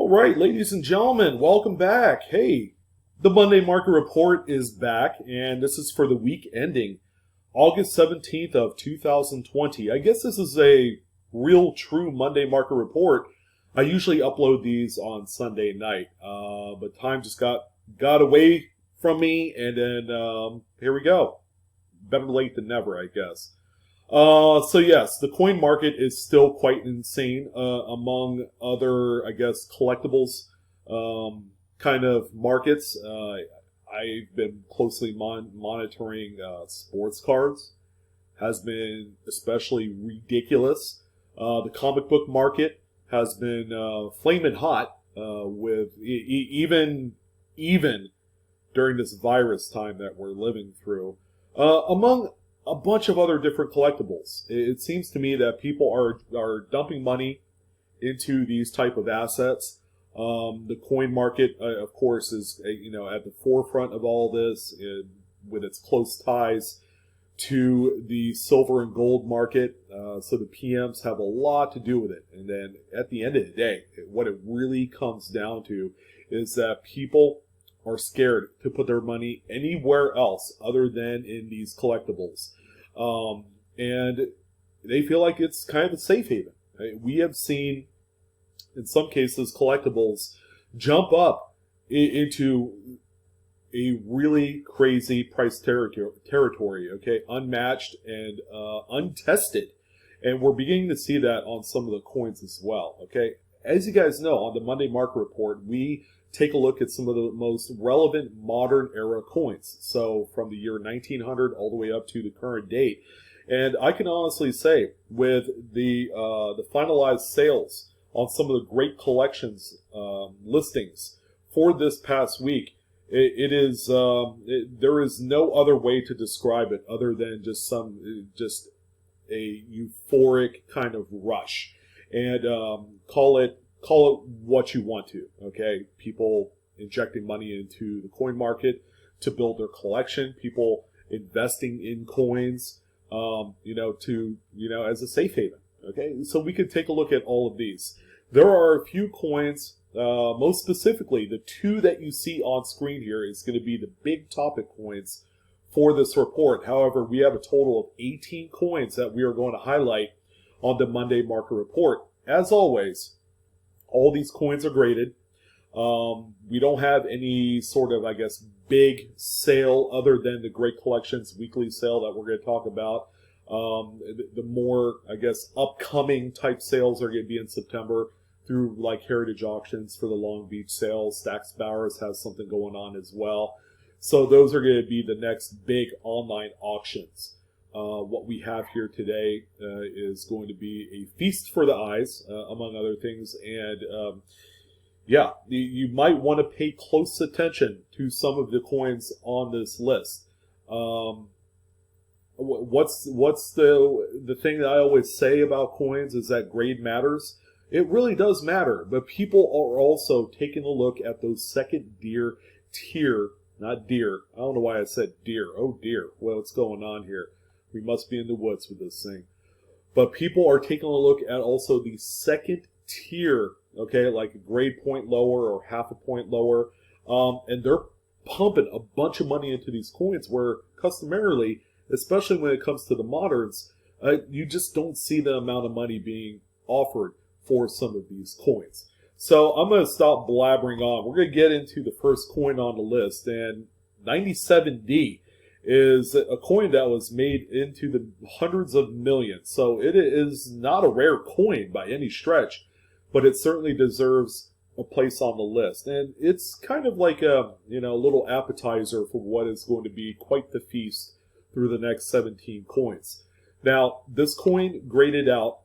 All right, ladies and gentlemen, welcome back. Hey, the Monday Market Report is back, and this is for the week ending August 17th of 2020. I guess this is a real true Monday Market Report. I usually upload these on Sunday night, but time just got away from me, and then here we go. Better late than never, I guess. So yes, the coin market is still quite insane, among other, I guess, collectibles, kind of markets. I've been closely monitoring, sports cards. Has been especially ridiculous. The comic book market has been, flaming hot, with even during this virus time that we're living through. Among a bunch of other different collectibles. It seems to me that people are dumping money into these type of assets. The coin market, of course, is at the forefront of all this, with its close ties to the silver and gold market. So the PMs have a lot to do with it. And then at the end of the day, what it really comes down to is that people are scared to put their money anywhere else other than in these collectibles. And they feel like it's kind of a safe haven. We have seen, in some cases, collectibles jump up into a really crazy price territory, okay? Unmatched and untested. And we're beginning to see that on some of the coins as well, okay? As you guys know, on the Monday Market Report, we take a look at some of the most relevant modern era coins. So from the year 1900 all the way up to the current date. And I can honestly say, with the finalized sales on some of the great collections listings for this past week, there is no other way to describe it other than just a euphoric kind of rush. And call it what you want to, okay? People injecting money into the coin market to build their collection, people investing in coins, as a safe haven, okay? So we could take a look at all of these. There are a few coins, most specifically, the two that you see on screen here is going to be the big topic coins for this report. However, we have a total of 18 coins that we are going to highlight on the Monday Market Report. As always, all these coins are graded. We don't have any sort of, I guess, big sale other than the Great Collections weekly sale that we're going to talk about. The more, I guess, upcoming type sales are going to be in September through like Heritage Auctions for the Long Beach sales. Stax Bowers has something going on as well. So those are going to be the next big online auctions. What we have here today is going to be a feast for the eyes, among other things. And you might want to pay close attention to some of the coins on this list. What's the thing that I always say about coins is that grade matters. It really does matter, but people are also taking a look at those second tier, not deer. I don't know why I said deer. Oh dear, what's going on here? We must be in the woods with this thing. But people are taking a look at also the second tier, okay, like a grade point lower or half a point lower. And they're pumping a bunch of money into these coins where customarily, especially when it comes to the moderns, you just don't see the amount of money being offered for some of these coins. So I'm going to stop blabbering on. We're going to get into the first coin on the list. And 97D is a coin that was made into the hundreds of millions. So it is not a rare coin by any stretch, but it certainly deserves a place on the list. And it's kind of like a little appetizer for what is going to be quite the feast through the next 17 coins. Now, this coin graded out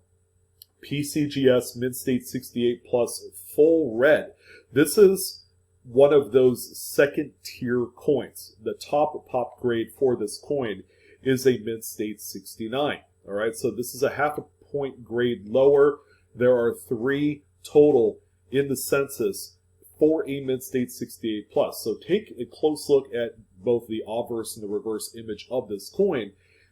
Pcgs Mint State 68 Plus full red. This is one of those second tier coins. The top pop grade for this coin is a Mint State 69. All right, so this is a half a point grade lower. There are 3 total in the census for a Mint State 68 Plus. So take a close look at both the obverse and the reverse image of this coin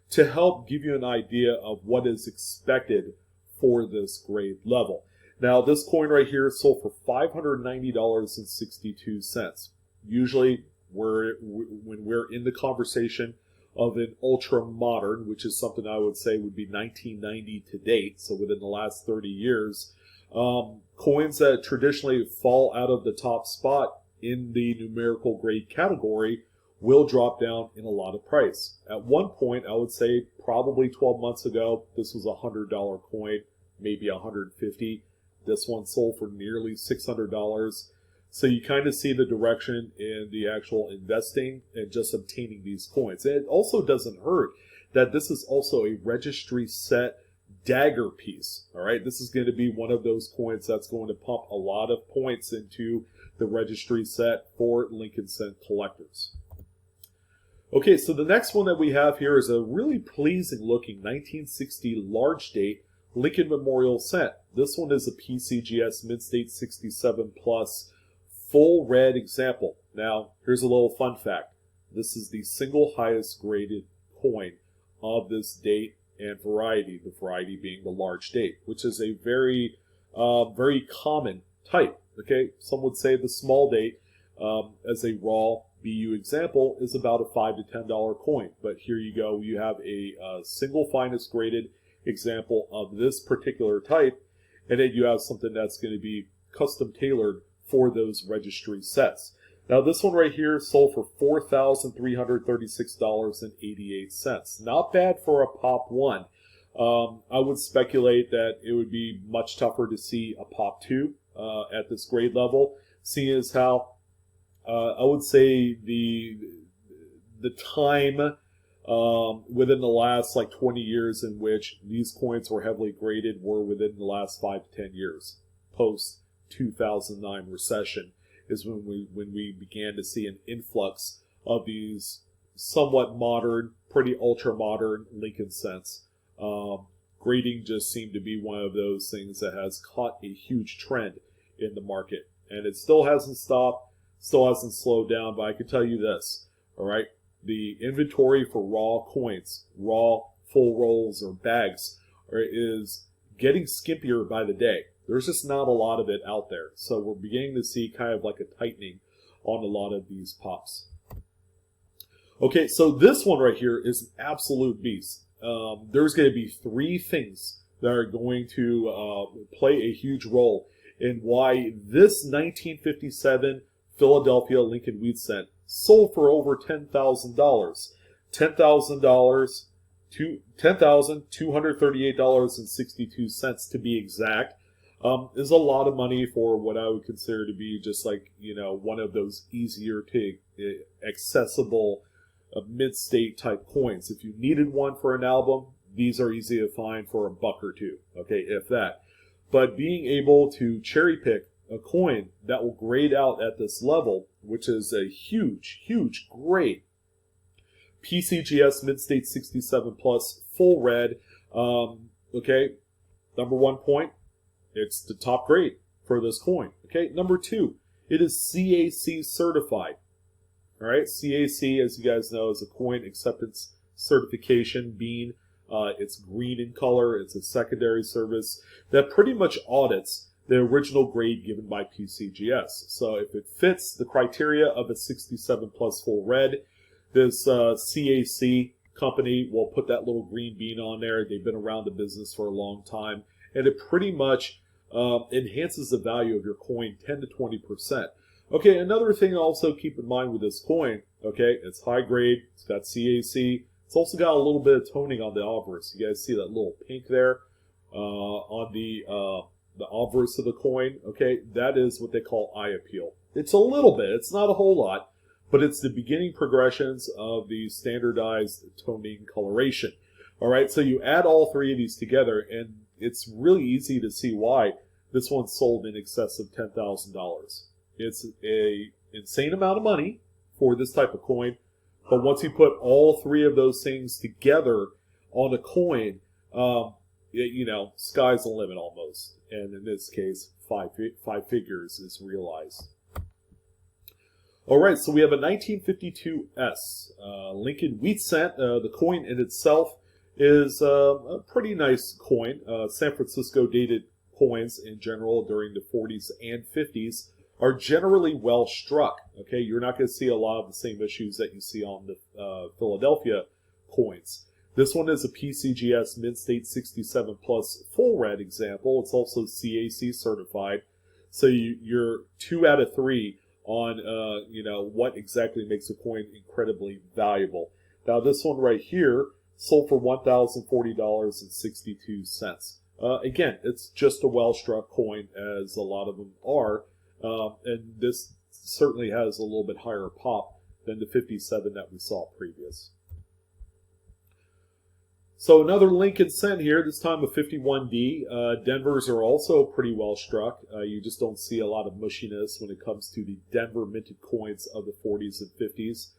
to help give you an idea of what is expected for this grade level. Now, this coin right here sold for $590.62. Usually, when we're in the conversation of an ultra modern, which is something I would say would be 1990 to date, so within the last 30 years, coins that traditionally fall out of the top spot in the numerical grade category will drop down in a lot of price. At one point, I would say probably 12 months ago, this was a $100 coin, maybe $150. This one sold for nearly $600. So you kind of see the direction in the actual investing and just obtaining these coins. And it also doesn't hurt that this is also a registry set dagger piece. All right, this is going to be one of those coins that's going to pump a lot of points into the registry set for Lincoln Cent collectors. Okay, so the next one that we have here is a really pleasing looking 1960 large date Lincoln Memorial Cent. This one is a PCGS Mid-State 67 Plus full red example. Now, here's a little fun fact. This is the single highest graded coin of this date and variety, the variety being the large date, which is a very, very common type. Okay, some would say the small date as a raw BU example is about a $5 to $10 coin. But here you go, you have a single finest graded example of this particular type, and then you have something that's going to be custom tailored for those registry sets. Now this one right here sold for $4,336.88. Not bad for a Pop 1. I would speculate that it would be much tougher to see a Pop 2 at this grade level, seeing as how I would say the time within the last like 20 years in which these coins were heavily graded were within the last 5 to 10 years. Post 2009 recession is when we began to see an influx of these somewhat modern, pretty ultra modern Lincoln Cents. Grading just seemed to be one of those things that has caught a huge trend in the market, and it still hasn't stopped, still hasn't slowed down. But I can tell you this, all right. The inventory for raw coins, raw full rolls or bags, is getting skimpier by the day. There's just not a lot of it out there. So we're beginning to see kind of like a tightening on a lot of these pops. Okay, so this one right here is an absolute beast. There's going to be three things that are going to play a huge role in why this 1957 Philadelphia Lincoln Wheat Cent sold for over $10,000. $10,238.62 to be exact. Is a lot of money for what I would consider to be just like, you know, one of those easier to accessible mid-state type coins. If you needed one for an album, these are easy to find for a buck or two, okay, if that. But being able to cherry pick a coin that will grade out at this level, which is a huge, huge grade. PCGS Mid-State 67 Plus full red. Okay, number 1 point, it's the top grade for this coin. Okay, number 2, it is CAC certified. All right, CAC, as you guys know, is a coin acceptance certification bean. It's green in color. It's a secondary service that pretty much audits the original grade given by PCGS. So if it fits the criteria of a 67 plus full red, this CAC company will put that little green bean on there. They've been around the business for a long time, and it pretty much enhances the value of your coin 10 to 20%. Okay, another thing also keep in mind with this coin, okay, it's high grade, it's got CAC, it's also got a little bit of toning on the obverse. You guys see that little pink there on the obverse of the coin, okay, that is what they call eye appeal. It's a little bit, it's not a whole lot, but it's the beginning progressions of the standardized toning coloration. All right, so you add all three of these together, and it's really easy to see why this one sold in excess of $10,000. It's an insane amount of money for this type of coin, but once you put all three of those things together on a coin, you know, sky's the limit almost. And in this case, five figures is realized. All right, so we have a 1952S Lincoln Wheat Cent. The coin in itself is a pretty nice coin, San Francisco dated coins in general during the 40s and 50s are generally well struck. Okay, you're not going to see a lot of the same issues that you see on the Philadelphia coins. This one is a PCGS Mint State 67 Plus full red example. It's also CAC certified. So you're 2 out of 3 on what exactly makes a coin incredibly valuable. Now this one right here sold for $1,040.62. Again, it's just a well-struck coin, as a lot of them are, and this certainly has a little bit higher pop than the 57 that we saw previous. So another Lincoln cent here, this time a 51D. Denvers are also pretty well struck. You just don't see a lot of mushiness when it comes to the Denver minted coins of the 40s and 50s.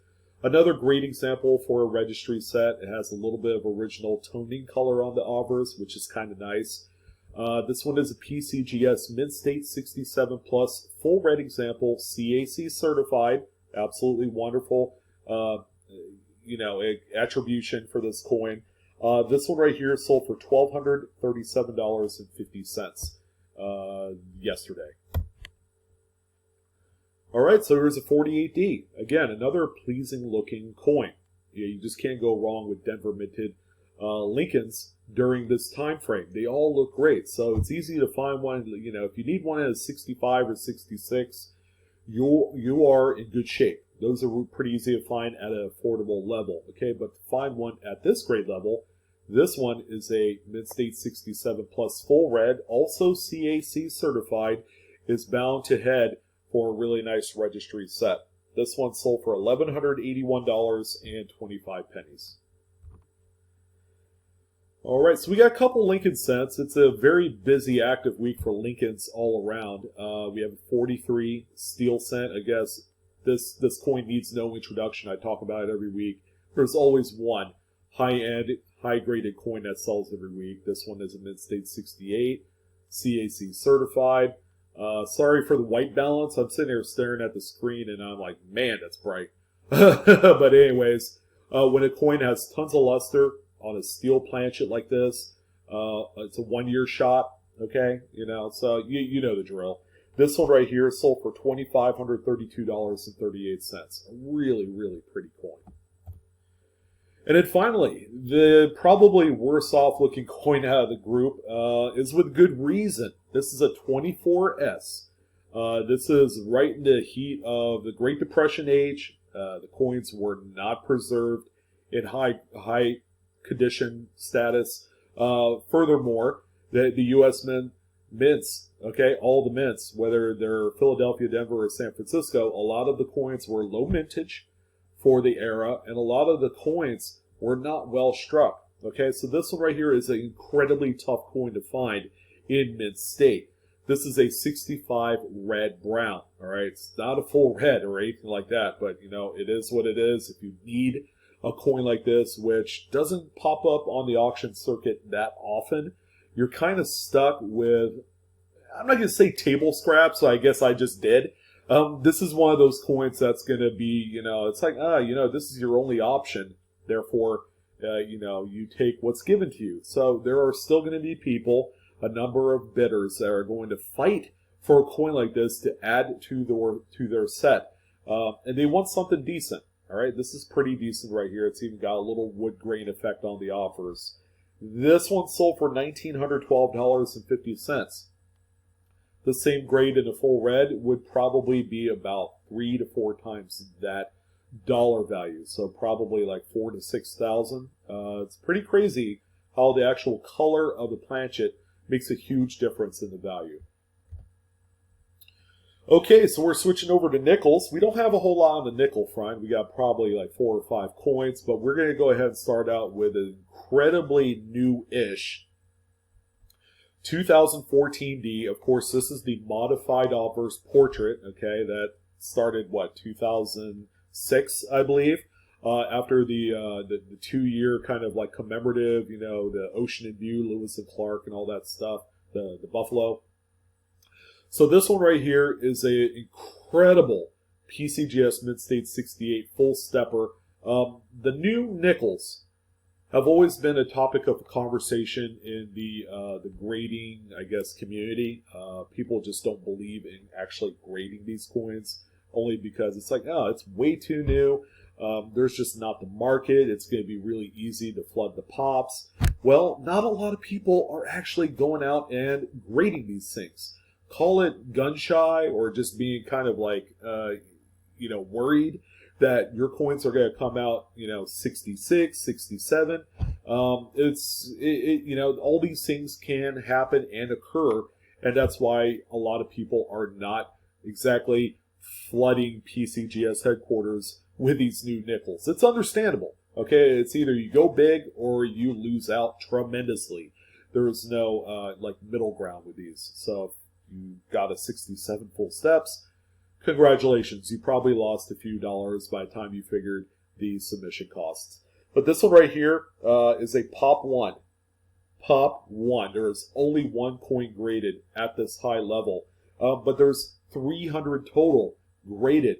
Another great example for a registry set. It has a little bit of original toning color on the obverse, which is kind of nice. This one is a PCGS Mint State 67 Plus full red example, CAC certified. Absolutely wonderful, attribution for this coin. This one right here sold for $1,237.50 yesterday. All right, so here's a 48D. Again, another pleasing looking coin. You just can't go wrong with Denver minted Lincolns during this time frame. They all look great, so it's easy to find one. If you need one at a 65 or 66, you are in good shape. Those are pretty easy to find at an affordable level. Okay, but to find one at this grade level, this one is a Mint State 67 Plus full red, also CAC certified, is bound to head for a really nice registry set. This one sold for $1,181.25. All right, so we got a couple Lincoln cents. It's a very busy, active week for Lincolns all around. We have a 43 steel cent. I guess this coin needs no introduction. I talk about it every week. There's always one high-end, high-graded coin that sells every week. This one is a Mint State 68, CAC certified. Sorry for the white balance. I'm sitting here staring at the screen and I'm like, man, that's bright. But anyways, when a coin has tons of luster on a steel planchet like this, it's a 1-year shot, okay? So you know the drill. This one right here sold for $2,532.38. A really, really pretty coin. And then finally, the probably worst off looking coin out of the group is with good reason. This is a 24S. This is right in the heat of the Great Depression age. The coins were not preserved in high condition status. Furthermore, the U.S. mints, okay, all the mints, whether they're Philadelphia, Denver, or San Francisco, a lot of the coins were low mintage for the era, and a lot of the coins were not well struck. Okay, so this one right here is an incredibly tough coin to find in mint state. This is a 65 red brown. All right, it's not a full red or anything like that, but it is what it is. If you need a coin like this, which doesn't pop up on the auction circuit that often, you're kind of stuck with, I'm not going to say table scraps, so I guess I just did. This is one of those coins that's going to be, it's like, this is your only option. Therefore, you take what's given to you. So there are still going to be people, a number of bidders that are going to fight for a coin like this to add to their set. And they want something decent. All right, this is pretty decent right here. It's even got a little wood grain effect on the offers. This one sold for $1,912.50. The same grade in a full red would probably be about 3 to 4 times that dollar value. So probably like 4,000 to 6,000. It's pretty crazy how the actual color of the planchet makes a huge difference in the value. Okay, so we're switching over to nickels. We don't have a whole lot on the nickel front. We got probably like 4 or 5 coins, but we're going to go ahead and start out with an incredibly new-ish 2014D. Of course, this is the modified obverse portrait, okay, that started, 2006, I believe, after the 2-year kind of like commemorative, the Ocean and View, Lewis and Clark and all that stuff, the Buffalo. So this one right here is an incredible PCGS Mint State 68 full stepper. The new nickels have always been a topic of conversation in the grading, I guess, community. People just don't believe in actually grading these coins, only because it's like, oh, it's way too new. There's just not the market. It's going to be really easy to flood the pops. Well, not a lot of people are actually going out and grading these things. Call it gun shy or just being kind of like, worried that your coins are going to come out, 66, 67. All these things can happen and occur, and that's why a lot of people are not exactly flooding PCGS headquarters with these new nickels. It's understandable. Okay, it's either you go big or you lose out tremendously. There is no middle ground with these. So if you got a 67 full steps, congratulations. You probably lost a few dollars by the time you figured the submission costs. But this one right here is a Pop 1. Pop 1. There is only one coin graded at this high level. But there's 300 total graded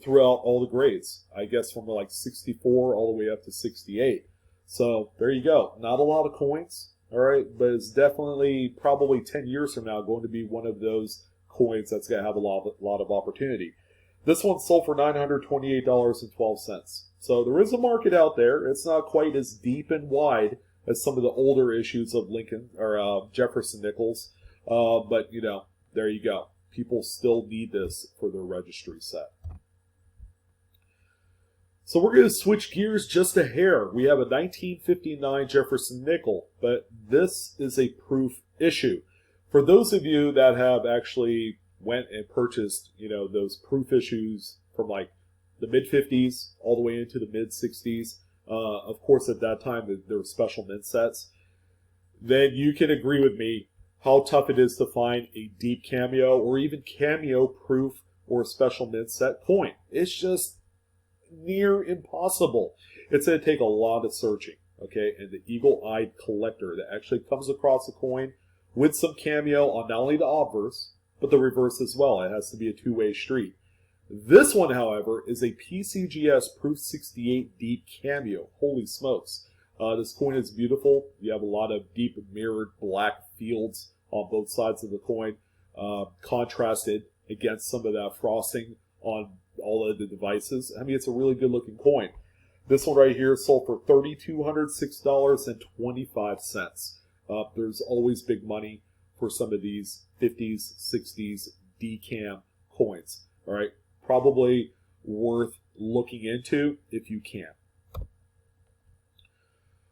throughout all the grades. I guess from like 64 all the way up to 68. So there you go. Not a lot of coins. All right. But it's definitely probably 10 years from now going to be one of those coins that's going to have a lot of opportunity. This one sold for $928.12. So there is a market out there. It's not quite as deep and wide as some of the older issues of Lincoln or Jefferson Nickels. But, there you go. People still need this for their registry set. So we're going to switch gears just a hair. We have a 1959 Jefferson Nickel, but this is a proof issue. For those of you that have actually went and purchased, those proof issues from like the mid-50s all the way into the mid-60s, of course at that time there were special mint sets, then you can agree with me how tough it is to find a deep Cameo or even Cameo proof or special mint set coin. It's just near impossible. It's going to take a lot of searching, okay? And the eagle-eyed collector that actually comes across a coin with some Cameo on not only the obverse, but the reverse as well. It has to be a two-way street. This one, however, is a PCGS Proof 68 Deep Cameo. Holy smokes. This coin is beautiful. You have a lot of deep mirrored black fields on both sides of the coin, contrasted against some of that frosting on all of the devices. I mean, it's a really good looking coin. This one right here sold for $3,206.25. There's always big money for some of these 50s, 60s DCAM coins. All right, probably worth looking into if you can.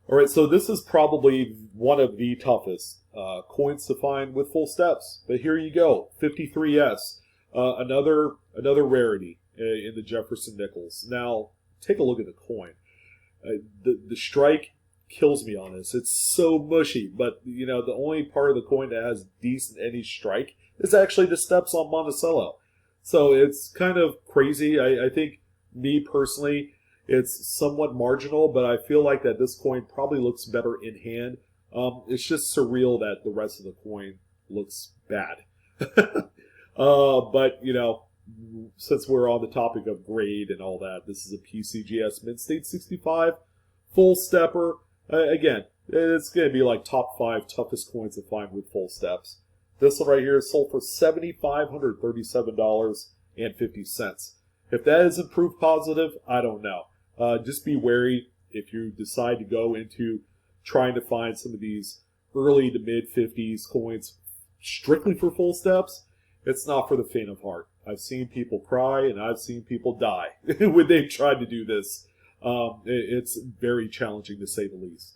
All right, so this is probably one of the toughest coins to find with full steps. But here you go, 53S, another rarity in the Jefferson Nickels. Now, take a look at the coin. The strike kills me on this. It's so mushy, but the only part of the coin that has decent any strike is actually the steps on Monticello. So it's kind of crazy. I think, me personally, it's somewhat marginal, but I feel like that this coin probably looks better in hand. It's just surreal that the rest of the coin looks bad. But since we're on the topic of grade and all that, this is a PCGS Mint State 65 full stepper. Again, it's going to be like top 5 toughest coins to find with full steps. This one right here is sold for $7,537.50. If that isn't proof positive, I don't know. Just be wary if you decide to go into trying to find some of these early to mid 50s coins strictly for full steps. It's not for the faint of heart. I've seen people cry and I've seen people die when they've tried to do this. It's very challenging to say the least.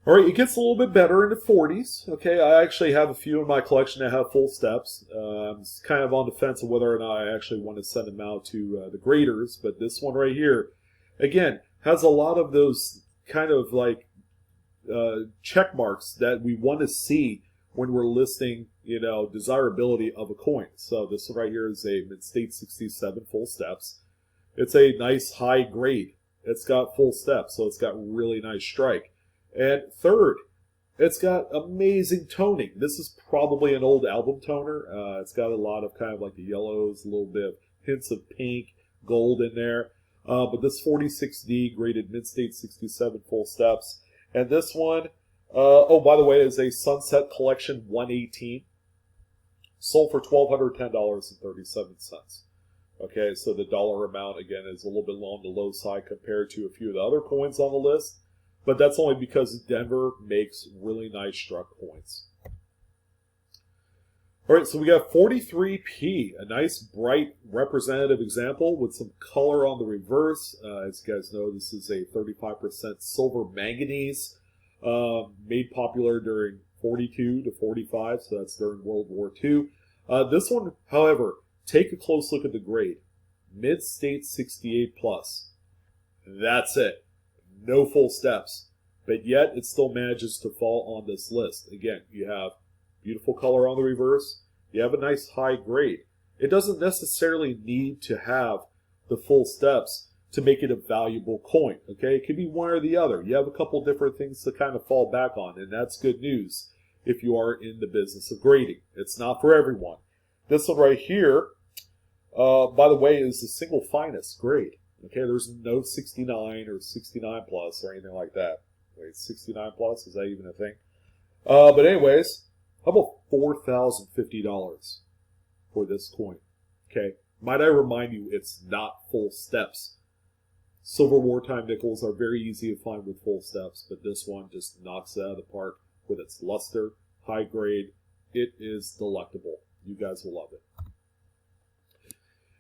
All right, it gets a little bit better in the 40s. Okay, I actually have a few in my collection that have full steps. I'm kind of on the fence of whether or not I actually want to send them out to the graders. But this one right here, again, has a lot of those kind of like check marks that we want to see when we're listing, desirability of a coin. So this one right here is a Mint State 67 full steps. It's a nice high grade. It's got full steps, so it's got really nice strike. And third, it's got amazing toning. This is probably an old album toner. It's got a lot of kind of like the yellows, a little bit of hints of pink, gold in there. But this 46D graded mid-state 67 full steps. And this one, oh, by the way, is a Sunset Collection 118. Sold for $1,210.37. Okay, so the dollar amount, again, is a little bit on the low side compared to a few of the other coins on the list. But that's only because Denver makes really nice struck coins. All right, so we got 43P, a nice, bright, representative example with some color on the reverse. As you guys know, this is a 35% silver manganese, made popular during 42 to 45, so that's during World War II. This one, however, take a close look at the grade. Mid-state 68 plus. That's it. No full steps. But yet, it still manages to fall on this list. Again, you have beautiful color on the reverse. You have a nice high grade. It doesn't necessarily need to have the full steps to make it a valuable coin. Okay, it could be one or the other. You have a couple different things to kind of fall back on, and that's good news if you are in the business of grading. It's not for everyone. This one right here, by the way, is the single finest grade. Okay, there's no 69 or 69 plus or anything like that. Wait, 69 plus? Is that even a thing? But anyways, how about $4,050 for this coin? Okay, might I remind you, it's not full steps. Silver wartime nickels are very easy to find with full steps, but this one just knocks it out of the park with its luster, high grade. It is delectable. You guys will love it.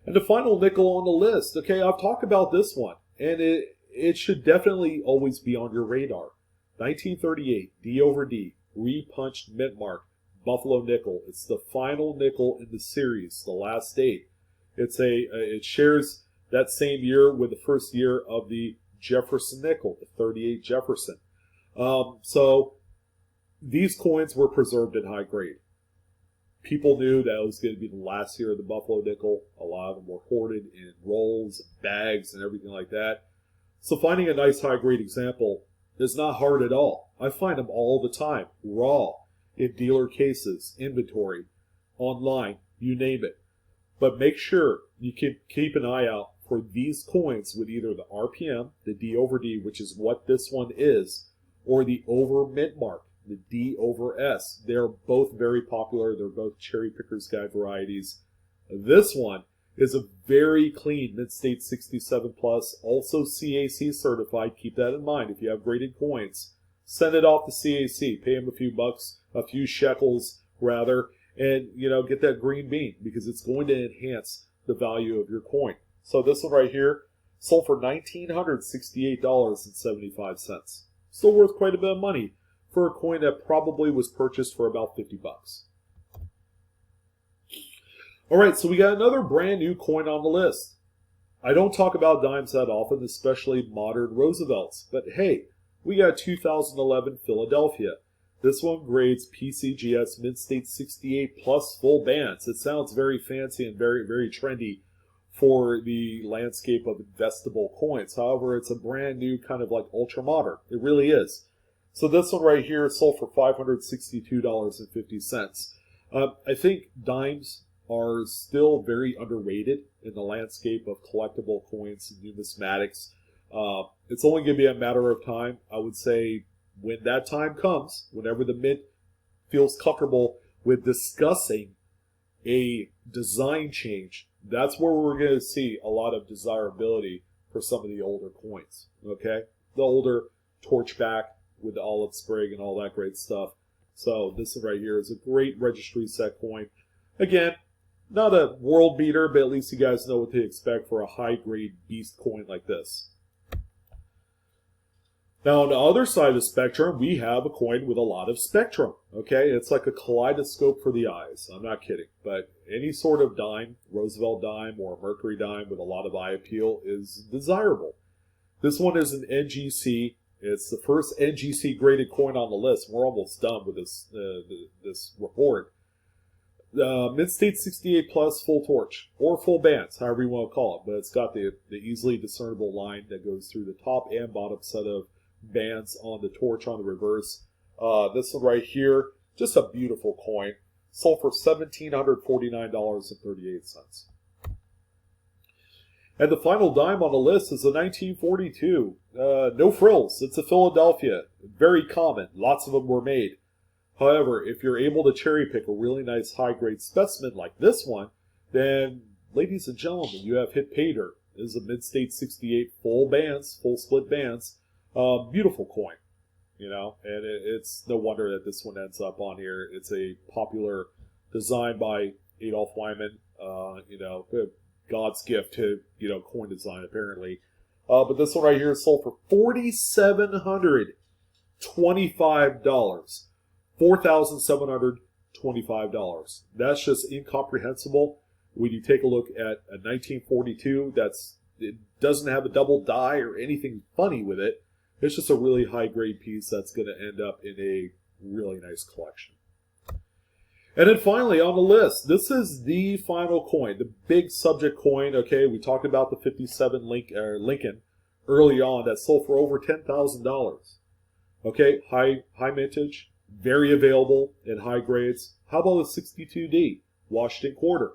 And the final nickel on the list. Okay, I've talked about this one, and it should definitely always be on your radar. 1938, D over D, repunched mint mark, Buffalo nickel. It's the final nickel in the series, the last date. It shares that same year with the first year of the Jefferson Nickel, the 38 Jefferson. So these coins were preserved in high grade. People knew that it was going to be the last year of the Buffalo Nickel. A lot of them were hoarded in rolls, bags, and everything like that. So finding a nice high grade example is not hard at all. I find them all the time, raw, in dealer cases, inventory, online, you name it. But make sure you can keep an eye out for these coins with either the RPM, the D over D, which is what this one is, or the over mint mark, the D over S. They're both very popular. They're both Cherry Picker's Guide varieties. This one is a very clean mid-state 67 plus, also CAC certified. Keep that in mind if you have graded coins. Send it off to CAC. Pay them a few bucks, a few shekels rather, and get that green bean because it's going to enhance the value of your coin. So this one right here sold for $1,968.75. Still worth quite a bit of money for a coin that probably was purchased for about 50 bucks. All right, so we got another brand new coin on the list. I don't talk about dimes that often, especially modern Roosevelts, but hey, we got 2011 Philadelphia. This one grades PCGS mid-state 68 plus full bands. It sounds very fancy and very, very trendy for the landscape of investable coins. However, it's a brand new kind of like ultra modern. It really is. So this one right here sold for $562.50. I think dimes are still very underrated in the landscape of collectible coins and numismatics. It's only going to be a matter of time. I would say when that time comes, whenever the mint feels comfortable with discussing a design change, that's where we're going to see a lot of desirability for some of the older coins. Okay, the older torchback with the olive sprig and all that great stuff. So this one right here is a great registry set coin. Again, not a world beater, but at least you guys know what to expect for a high grade beast coin like this. Now, on the other side of the spectrum, we have a coin with a lot of spectrum. Okay, it's like a kaleidoscope for the eyes. I'm not kidding. But any sort of dime, Roosevelt dime or Mercury dime with a lot of eye appeal is desirable. This one is an NGC. It's the first NGC graded coin on the list. We're almost done with this this report. Mid-state 68 plus full torch or full bands, however you want to call it. But it's got the easily discernible line that goes through the top and bottom set of bands on the torch on the reverse. This one right here, just a beautiful coin. Sold for $1,749.38. And the final dime on the list is a 1942. No frills. It's a Philadelphia. Very common. Lots of them were made. However, if you're able to cherry pick a really nice high-grade specimen like this one, then, ladies and gentlemen, you have hit pay dirt. This is a Mid-State 68 full bands, full split bands. Beautiful coin, you know, and it's no wonder that this one ends up on here. It's a popular design by Adolf Wyman, you know, God's gift to, you know, coin design, apparently. But this one right here is sold for $4,725. $4,725. That's just incomprehensible. When you take a look at a 1942, it doesn't have a double die or anything funny with it. It's just a really high-grade piece that's going to end up in a really nice collection. And then finally on the list, this is the final coin, the big subject coin. Okay, we talked about the 57 Lincoln early on that sold for over $10,000. Okay, high mintage, very available in high grades. How about the 62D Washington quarter?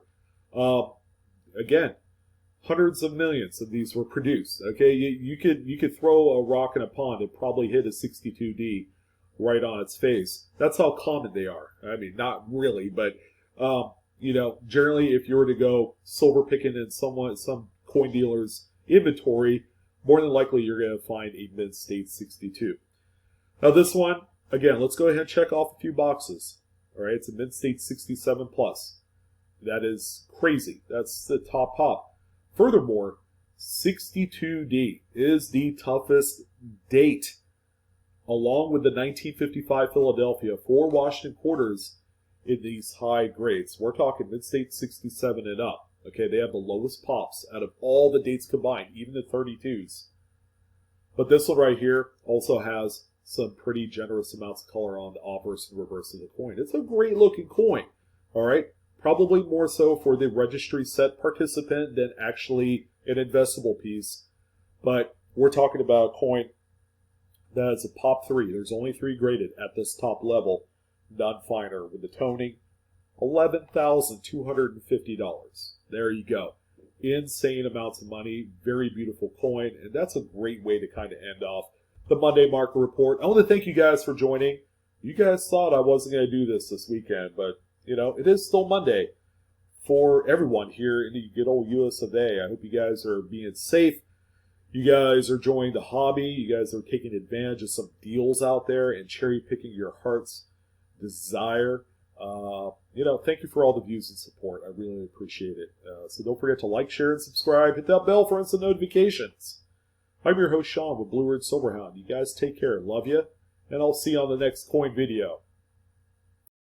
Again, hundreds of millions of these were produced. Okay, you could throw a rock in a pond and probably hit a 62D right on its face. That's how common they are. I mean, not really, but you know, generally, if you were to go silver picking in some coin dealer's inventory, more than likely you're going to find a Mid-State 62. Now this one, again, let's go ahead and check off a few boxes. All right, it's a Mid-State 67 plus. That is crazy. That's the top pop. Furthermore, 62D is the toughest date, along with the 1955 Philadelphia, for Washington quarters in these high grades. We're talking Mid-State 67 and up. Okay, they have the lowest pops out of all the dates combined, even the 32s. But this one right here also has some pretty generous amounts of color on the obverse and reverse of the coin. It's a great looking coin, all right? Probably more so for the registry set participant than actually an investable piece. But we're talking about a coin that is a pop 3. There's only 3 graded at this top level. None finer with the toning. $11,250. There you go. Insane amounts of money. Very beautiful coin. And that's a great way to kind of end off the Monday Market Report. I want to thank you guys for joining. You guys thought I wasn't going to do this weekend, but, you know, it is still Monday for everyone here in the good old US of A. I hope you guys are being safe. You guys are enjoying the hobby. You guys are taking advantage of some deals out there and cherry picking your heart's desire. You know, thank you for all the views and support. I really appreciate it. So don't forget to like, share, and subscribe. Hit that bell for instant notifications. I'm your host, Sean, with BlueRidgeSilverhound. You guys take care. Love you. And I'll see you on the next coin video.